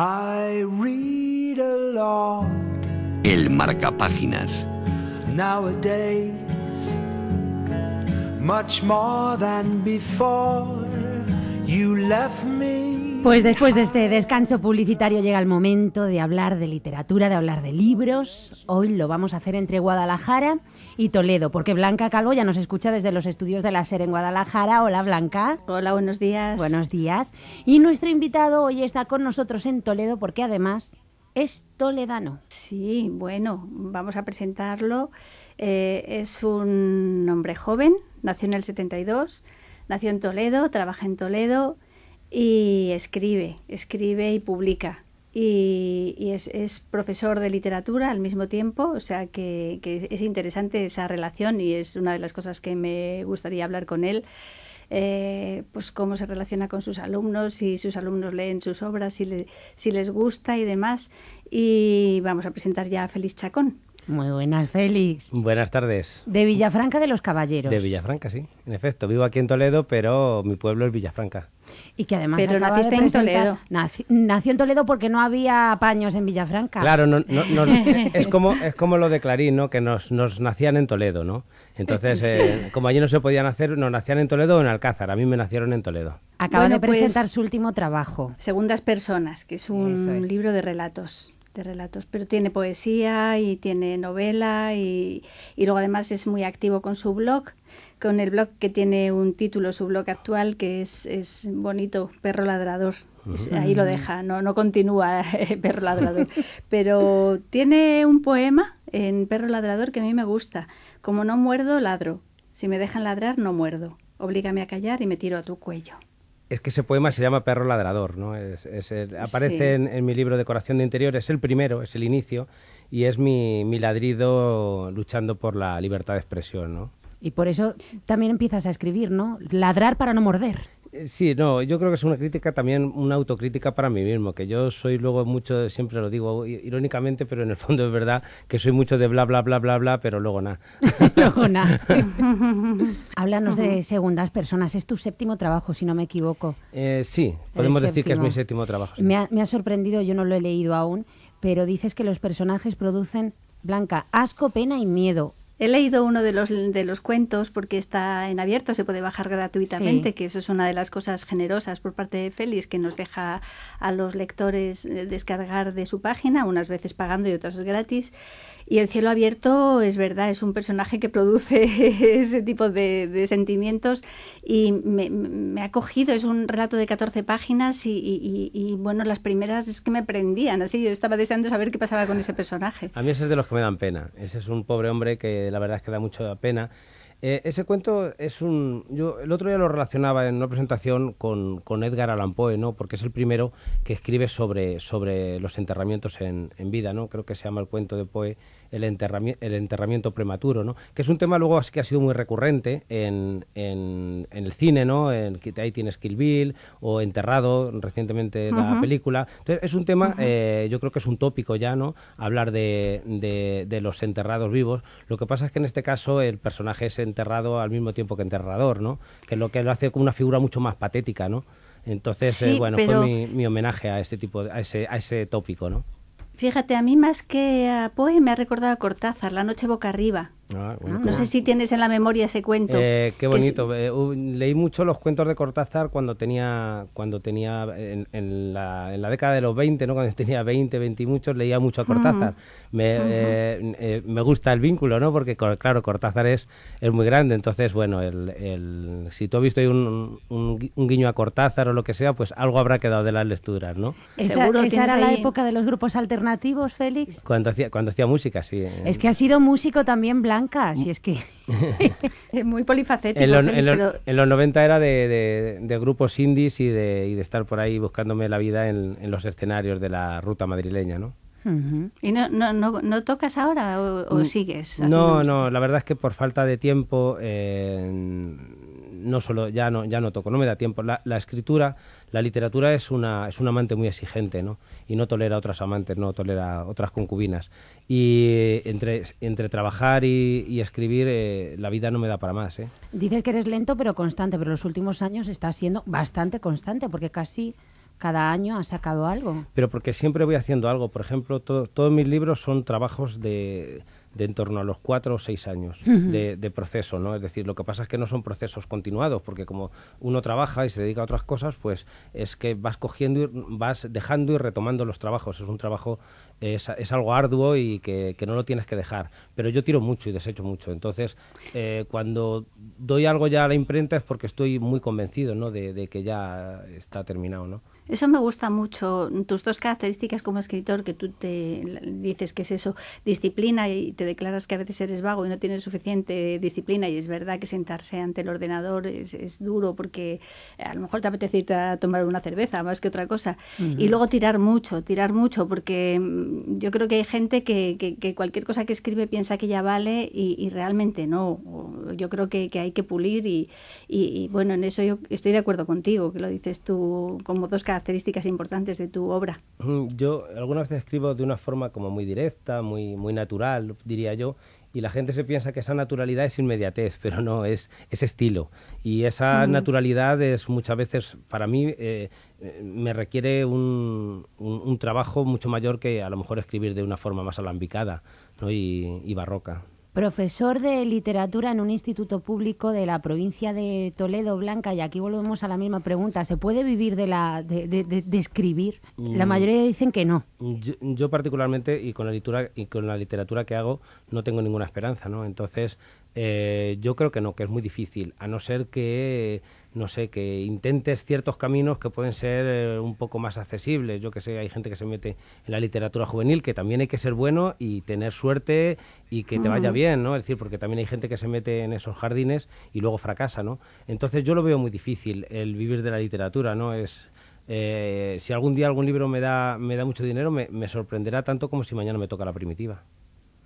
I read a lot. El marcapáginas. Nowadays, much more than before. You left me. Pues después de este descanso publicitario llega el momento de hablar de literatura, de hablar de libros. Hoy lo vamos a hacer entre Guadalajara y Toledo, porque Blanca Calvo ya nos escucha desde los estudios de la SER en Guadalajara. Hola, Blanca. Hola, buenos días. Buenos días. Y nuestro invitado hoy está con nosotros en Toledo porque además es toledano. Sí, bueno, vamos a presentarlo. Es un hombre joven, nació en el 72, nació en Toledo, trabaja en Toledo y escribe y publica. Y es profesor de literatura al mismo tiempo, o sea que es interesante esa relación y es una de las cosas que me gustaría hablar con él. Pues cómo se relaciona con sus alumnos, si sus alumnos leen sus obras, si les gusta y demás. Y vamos a presentar ya a Félix Chacón. Muy buenas, Félix. Buenas tardes. De Villafranca de los Caballeros. De Villafranca, sí. En efecto, vivo aquí en Toledo, pero mi pueblo es Villafranca. Y que además pero acaba naciste de en Toledo. Nació en Toledo porque no había paños en Villafranca. Claro, es como lo de Clarín, ¿no? Que nos nacían en Toledo, ¿no? Entonces, sí. Como allí no se podían hacer, nos nacían en Toledo o en Alcázar. A mí me nacieron en Toledo. Acaba de presentar su último trabajo. Segundas Personas, que es un libro de relatos, pero tiene poesía y tiene novela y luego además es muy activo con su blog, con el blog que tiene un título, su blog actual, que es bonito, Perro Ladrador. Ahí lo deja, no continúa Perro Ladrador, pero tiene un poema en Perro Ladrador que a mí me gusta: como no muerdo, ladro, si me dejan ladrar, no muerdo, oblígame a callar y me tiro a tu cuello. Es que ese poema se llama Perro Ladrador, ¿no? Aparece sí. en mi libro Decoración de Interior, es el primero, es el inicio, y es mi ladrido luchando por la libertad de expresión, ¿no? Y por eso también empiezas a escribir, ¿no? Ladrar para no morder. Sí, no, yo creo que es una crítica también, una autocrítica para mí mismo, que yo soy luego mucho, siempre lo digo irónicamente, pero en el fondo es verdad que soy mucho de bla, bla, bla, bla, bla, pero luego nada. Luego nada. Háblanos de Segundas Personas, es tu séptimo trabajo, si no me equivoco. Sí, podemos decir que es mi séptimo trabajo. Sí. Me ha sorprendido, yo no lo he leído aún, pero dices que los personajes producen, Blanca, asco, pena y miedo. He leído uno de los cuentos porque está en abierto, se puede bajar gratuitamente, sí. Que eso es una de las cosas generosas por parte de Félix, que nos deja a los lectores descargar de su página, unas veces pagando y otras gratis. Y El cielo abierto, es verdad, es un personaje que produce ese tipo de sentimientos y me ha cogido. Es un relato de 14 páginas y bueno, las primeras es que me prendían, así. Yo estaba deseando saber qué pasaba con ese personaje. A mí ese es de los que me dan pena. Ese es un pobre hombre que la verdad es que da mucha pena. Ese cuento es yo el otro día lo relacionaba en una presentación con Edgar Allan Poe, ¿no? Porque es el primero que escribe sobre los enterramientos en vida, ¿no? Creo que se llama el cuento de Poe el enterramiento prematuro, ¿no? Que es un tema luego que ha sido muy recurrente en el cine, ¿no? Ahí tienes Kill Bill o Enterrado, recientemente la película. Entonces es un tema, yo creo que es un tópico ya, ¿no? Hablar de los enterrados vivos. Lo que pasa es que en este caso el personaje es enterrado al mismo tiempo que enterrador, ¿no? Que lo hace como una figura mucho más patética, ¿no? Entonces, sí, bueno, pero fue mi homenaje a ese tipo, a ese tópico, ¿no? Fíjate, a mí más que a Poe me ha recordado a Cortázar, La noche boca arriba. No sé si tienes en la memoria ese cuento. Qué bonito. Leí mucho los cuentos de Cortázar cuando tenía en la década de los 20, ¿no? Cuando tenía 20 y muchos, leía mucho a Cortázar. Me gusta el vínculo, ¿no? Porque claro, Cortázar es muy grande. Entonces, bueno, si tú has visto ahí un guiño a Cortázar o lo que sea, pues algo habrá quedado de las lecturas, ¿no? ¿Esa era la época de los grupos alternativos, Félix? Cuando hacía música, sí. Es que ha sido músico también, Blanca. Si es que es muy polifacético. En los 90 era de grupos indies y de estar por ahí buscándome la vida en los escenarios de la ruta madrileña, ¿no? ¿Y no tocas ahora o sigues? No, la verdad es que por falta de tiempo ya no toco, no me da tiempo. La escritura, la literatura es un amante muy exigente, ¿no? Y no tolera otras amantes, no tolera otras concubinas. Y entre trabajar y escribir, la vida no me da para más, ¿eh? Dices que eres lento pero constante, pero los últimos años estás siendo bastante constante, porque casi Cada año has sacado algo. Pero porque siempre voy haciendo algo. Por ejemplo, todos mis libros son trabajos de en torno a los 4 o 6 años de proceso, ¿no? Es decir, lo que pasa es que no son procesos continuados, porque como uno trabaja y se dedica a otras cosas, pues es que vas cogiendo, vas dejando y retomando los trabajos. Es un trabajo, es algo arduo y que no lo tienes que dejar. Pero yo tiro mucho y desecho mucho. Entonces, cuando doy algo ya a la imprenta es porque estoy muy convencido, ¿no? de que ya está terminado, ¿no? Eso me gusta mucho, tus dos características como escritor, que tú te dices que es eso, disciplina, y te declaras que a veces eres vago y no tienes suficiente disciplina, y es verdad que sentarse ante el ordenador es duro, porque a lo mejor te apetece irte a tomar una cerveza más que otra cosa. Y luego tirar mucho, porque yo creo que hay gente que cualquier cosa que escribe piensa que ya vale y realmente no. Yo creo que hay que pulir y bueno, en eso yo estoy de acuerdo contigo, que lo dices tú como dos características importantes de tu obra. Yo algunas veces escribo de una forma como muy directa, muy natural, diría yo, y la gente se piensa que esa naturalidad es inmediatez, pero no, es estilo. Y esa naturalidad es muchas veces, para mí, me requiere un trabajo mucho mayor que a lo mejor escribir de una forma más alambicada, ¿no? y barroca. Profesor de literatura en un instituto público de la provincia de Toledo, Blanca, y aquí volvemos a la misma pregunta. ¿Se puede vivir de escribir? La mayoría dicen que no. Yo particularmente, y con la literatura que hago, no tengo ninguna esperanza, ¿no? Entonces, yo creo que no, que es muy difícil, a no ser que, no sé, que intentes ciertos caminos que pueden ser un poco más accesibles. Yo que sé, hay gente que se mete en la literatura juvenil, que también hay que ser bueno y tener suerte y que te vaya bien, ¿no? Es decir, porque también hay gente que se mete en esos jardines y luego fracasa, ¿no? Entonces yo lo veo muy difícil, el vivir de la literatura, ¿no? Si algún día algún libro me da mucho dinero, me sorprenderá tanto como si mañana me toca La Primitiva.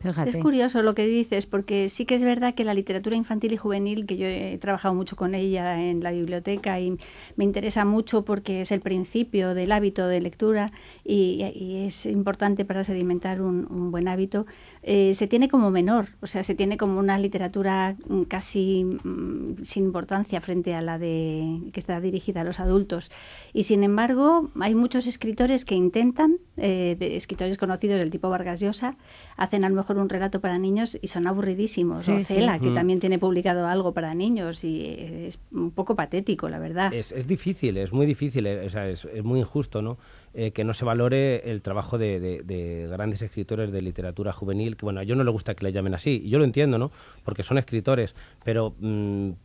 Fíjate. Es curioso lo que dices, porque sí que es verdad que la literatura infantil y juvenil, que yo he trabajado mucho con ella en la biblioteca y me interesa mucho porque es el principio del hábito de lectura y es importante para sedimentar un buen hábito, se tiene como menor, o sea, se tiene como una literatura casi sin importancia frente a la que está dirigida a los adultos. Y sin embargo, hay muchos escritores que intentan, escritores conocidos del tipo Vargas Llosa, hacen a lo mejor un relato para niños y son aburridísimos. Sí, o Cela, que también tiene publicado algo para niños y es un poco patético, la verdad. Es difícil, es muy difícil, es muy injusto, ¿no? Que no se valore el trabajo de grandes escritores de literatura juvenil, que bueno, a ellos no les gusta que le llamen así, y yo lo entiendo, ¿no? Porque son escritores, pero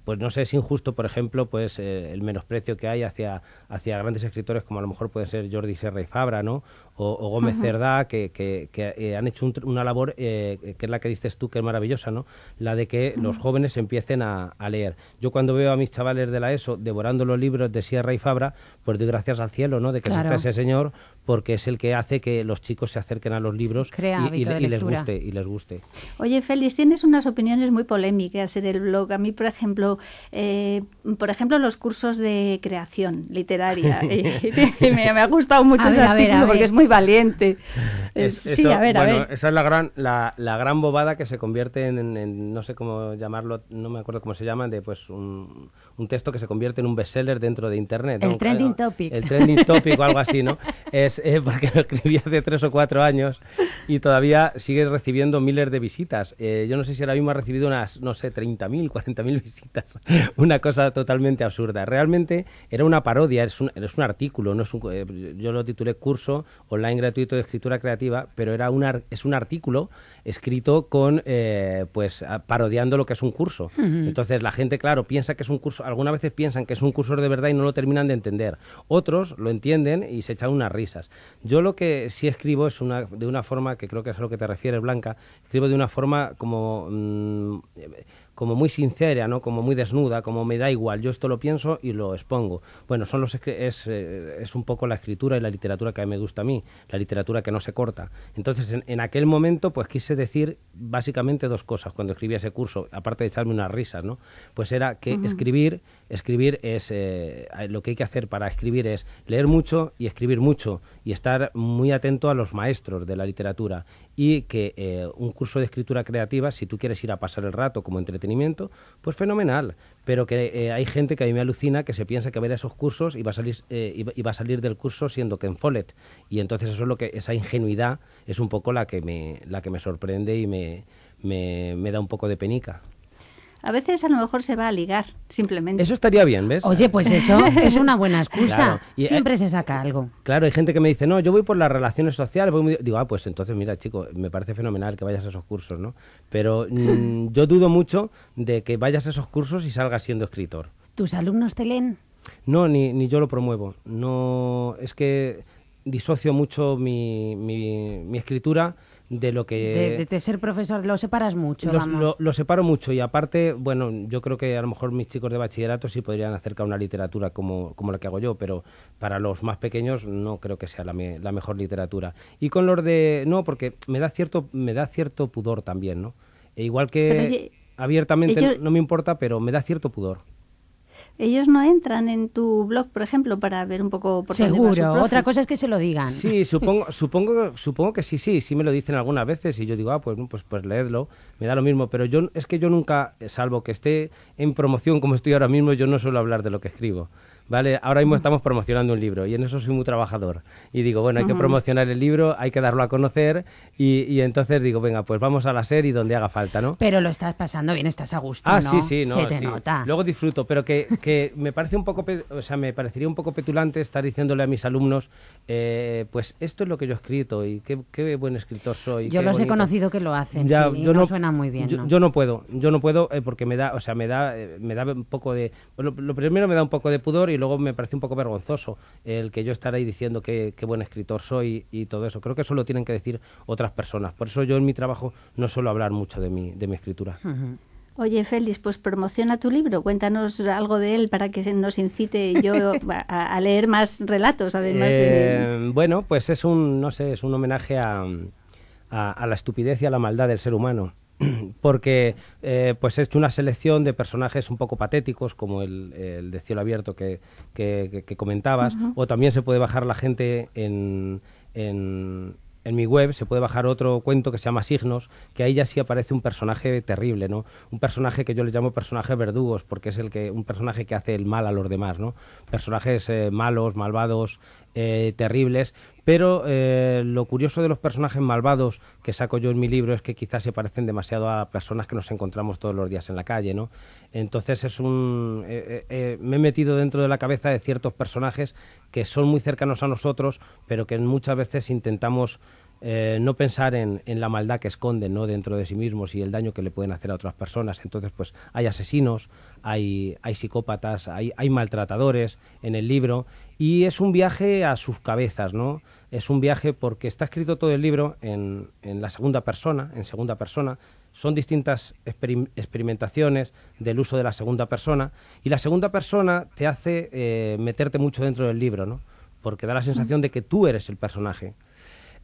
pues no sé, es injusto, por ejemplo, pues el menosprecio que hay hacia grandes escritores como a lo mejor pueden ser Jordi Serra y Fabra, ¿no? O Gómez Cerdá, que han hecho una labor que es la que dices tú, que es maravillosa, ¿no? La de que los jóvenes empiecen a leer. Yo cuando veo a mis chavales de la ESO devorando los libros de Sierra y Fabra, pues doy gracias al cielo, ¿no? De que exista ese señor, porque es el que hace que los chicos se acerquen a los libros y les guste. Oye, Félix, tienes unas opiniones muy polémicas en el blog. A mí, por ejemplo, los cursos de creación literaria. Me ha gustado mucho ese artículo porque es muy valiente. Esa es la gran bobada que se convierte en no sé cómo llamarlo, no me acuerdo cómo se llama, de pues un texto que se convierte en un bestseller dentro de Internet, ¿no? El trending topic. El trending topic o algo así, ¿no? Es porque lo escribí hace 3 o 4 años y todavía sigue recibiendo miles de visitas. Yo no sé si ahora mismo ha recibido unas, no sé, 30.000, 40.000 visitas. Una cosa totalmente absurda. Realmente era una parodia, es un artículo, no es yo lo titulé Curso Online Gratuito de Escritura Creativa, pero es un artículo escrito con, parodiando lo que es un curso. Entonces la gente, claro, piensa que es un curso, algunas veces piensan que es un curso de verdad y no lo terminan de entender. Otros lo entienden y se echan unas risas. Yo lo que sí escribo es de una forma, que creo que es a lo que te refieres, Blanca, escribo de una forma como muy sincera, ¿no? Como muy desnuda, como me da igual, yo esto lo pienso y lo expongo. Bueno, es un poco la escritura y la literatura que me gusta a mí, la literatura que no se corta. Entonces, en aquel momento, pues quise decir básicamente 2 cosas cuando escribí ese curso, aparte de echarme unas risas, ¿no? Pues era que escribir es, lo que hay que hacer para escribir es leer mucho y escribir mucho y estar muy atento a los maestros de la literatura y que un curso de escritura creativa, si tú quieres ir a pasar el rato como entretenimiento, pues fenomenal, pero que hay gente que a mí me alucina que se piensa que va a ir a esos cursos y va a salir del curso siendo Ken Follett, y entonces eso es lo que, esa ingenuidad es un poco la que me sorprende y me da un poco de penica. A veces a lo mejor se va a ligar, simplemente. Eso estaría bien, ¿ves? Oye, pues eso es una buena excusa. Claro. Y, siempre se saca algo. Claro, hay gente que me dice, no, yo voy por las relaciones sociales. Digo, pues entonces mira, chico, me parece fenomenal que vayas a esos cursos, ¿no? Pero yo dudo mucho de que vayas a esos cursos y salgas siendo escritor. ¿Tus alumnos te leen? No, ni yo lo promuevo. No, es que disocio mucho mi escritura de lo que... De ser profesor, lo separas mucho, vamos. Lo separo mucho, y aparte, bueno, yo creo que a lo mejor mis chicos de bachillerato sí podrían acercar una literatura como la que hago yo, pero para los más pequeños no creo que sea la mejor literatura. Y con los de... No, porque me da cierto pudor también, ¿no? E igual que abiertamente no me importa, pero me da cierto pudor. Ellos no entran en tu blog, por ejemplo, para ver un poco por dónde va su Seguro. profe. Otra cosa es que se lo digan. Sí, supongo que sí me lo dicen algunas veces y yo digo, pues leedlo, me da lo mismo, pero yo nunca, salvo que esté en promoción como estoy ahora mismo, yo no suelo hablar de lo que escribo. ¿Vale? Ahora mismo estamos promocionando un libro y en eso soy muy trabajador. Y digo, bueno, hay que promocionar el libro, hay que darlo a conocer y entonces digo, venga, pues vamos a la SER y donde haga falta, ¿no? Pero lo estás pasando bien, estás a gusto, Ah, ¿no? sí, no, se te sí. nota. Luego disfruto, pero que me parece un poco, me parecería un poco petulante estar diciéndole a mis alumnos, pues esto es lo que yo he escrito y qué buen escritor soy. Yo los he conocido que lo hacen, ya, sí, yo no suena muy bien, ¿no? Yo no puedo porque me da un poco de... Lo primero me da un poco de pudor y luego me parece un poco vergonzoso el que yo estaré ahí diciendo qué buen escritor soy y todo eso. Creo que eso lo tienen que decir otras personas. Por eso yo en mi trabajo no suelo hablar mucho de mi escritura. Oye, Félix, pues promociona tu libro, cuéntanos algo de él para que nos incite yo a leer más relatos, además de... Bueno, pues es un homenaje a la estupidez y a la maldad del ser humano. Porque pues he hecho una selección de personajes un poco patéticos, como el de Cielo Abierto que comentabas, o también se puede bajar la gente en mi web, se puede bajar otro cuento que se llama Signos, que ahí ya sí aparece un personaje terrible, ¿no? Un personaje que yo le llamo personaje verdugos, porque es un personaje que hace el mal a los demás, ¿no? Personajes malos, malvados, terribles, pero lo curioso de los personajes malvados que saco yo en mi libro es que quizás se parecen demasiado a personas que nos encontramos todos los días en la calle, ¿no? Entonces me he metido dentro de la cabeza de ciertos personajes que son muy cercanos a nosotros, pero que muchas veces intentamos no pensar en la maldad que esconden, ¿no?, dentro de sí mismos y el daño que le pueden hacer a otras personas. Entonces, pues hay asesinos, hay psicópatas, hay maltratadores en el libro, y es un viaje a sus cabezas, ¿no? Es un viaje porque está escrito todo el libro en la segunda persona, Son distintas experimentaciones del uso de la segunda persona, y la segunda persona te hace meterte mucho dentro del libro, ¿no? Porque da la sensación de que tú eres el personaje.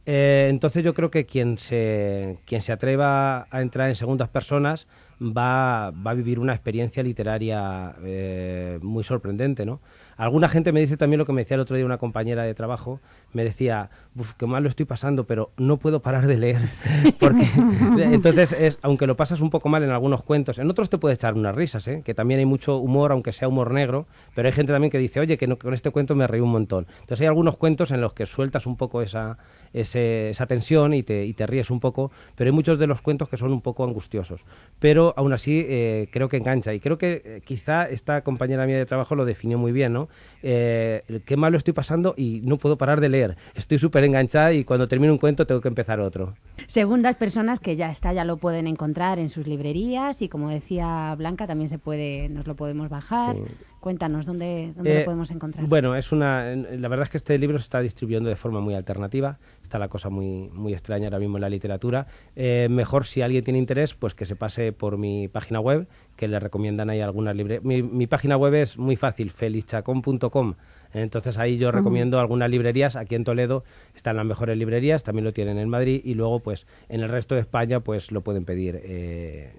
Entonces yo creo que quien se atreva a entrar en segundas personas va a vivir una experiencia literaria muy sorprendente, ¿no? Alguna gente me dice también lo que me decía el otro día una compañera de trabajo, me decía, qué mal lo estoy pasando, pero no puedo parar de leer. Porque entonces, aunque lo pasas un poco mal en algunos cuentos, en otros te puedes echar unas risas, que también hay mucho humor, aunque sea humor negro, pero hay gente también que dice, oye, que no, con este cuento me reí un montón. Entonces hay algunos cuentos en los que sueltas un poco esa tensión y te ríes un poco, pero hay muchos de los cuentos que son un poco angustiosos. Pero aún así creo que engancha, y creo que quizá esta compañera mía de trabajo lo definió muy bien, ¿no? Qué mal lo estoy pasando y no puedo parar de leer. Estoy súper enganchada y cuando termino un cuento tengo que empezar otro. Segundas personas que ya lo pueden encontrar en sus librerías, y como decía Blanca, también nos lo podemos bajar. Sí. Cuéntanos, ¿dónde lo podemos encontrar? Bueno, la verdad es que este libro se está distribuyendo de forma muy alternativa. Está la cosa muy, muy extraña ahora mismo en la literatura. Mejor, si alguien tiene interés, pues que se pase por mi página web, que le recomiendan ahí algunas librerías. Mi página web es muy fácil, felixchacón.com. Entonces ahí yo recomiendo algunas librerías. Aquí en Toledo están las mejores librerías, también lo tienen en Madrid, y luego pues en el resto de España pues lo pueden pedir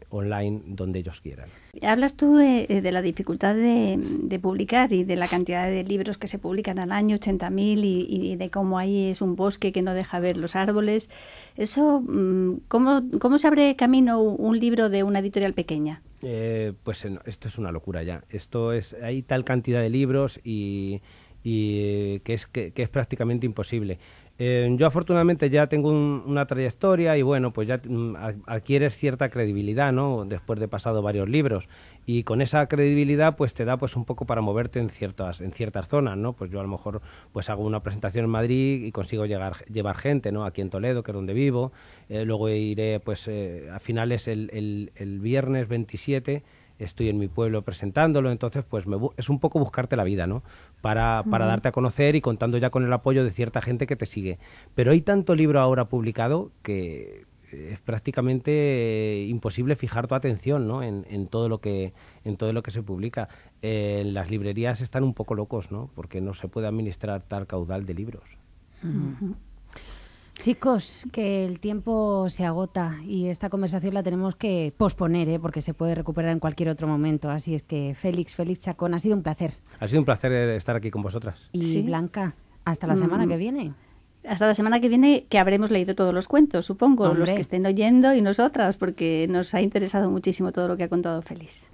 online donde ellos quieran. Hablas tú de la dificultad de publicar y de la cantidad de libros que se publican al año, 80.000, y de cómo ahí es un bosque que no deja ver los árboles. Eso, ¿cómo se abre camino un libro de una editorial pequeña? Pues esto es una locura ya. Hay tal cantidad de libros y que es prácticamente imposible. Yo afortunadamente ya tengo una trayectoria y bueno, pues ya adquieres cierta credibilidad, ¿no? Después de pasado varios libros, y con esa credibilidad pues te da pues un poco para moverte en ciertas zonas, ¿no? Pues yo a lo mejor pues hago una presentación en Madrid y consigo llevar gente, ¿no? Aquí en Toledo, que es donde vivo. Luego iré pues a finales el viernes 27 estoy en mi pueblo presentándolo. Entonces pues es un poco buscarte la vida, ¿no? Para darte a conocer, y contando ya con el apoyo de cierta gente que te sigue. Pero hay tanto libro ahora publicado que es prácticamente imposible fijar tu atención, ¿no? en todo lo que se publica. Las librerías están un poco locos, ¿no? Porque no se puede administrar tal caudal de libros. Chicos, que el tiempo se agota y esta conversación la tenemos que posponer, porque se puede recuperar en cualquier otro momento. Así es que Félix Chacón, ha sido un placer. Ha sido un placer estar aquí con vosotras. Y ¿Sí? Blanca, hasta la semana que viene. Hasta la semana que viene, que habremos leído todos los cuentos, supongo, Hombre. los que estén oyendo y nosotras, porque nos ha interesado muchísimo todo lo que ha contado Félix.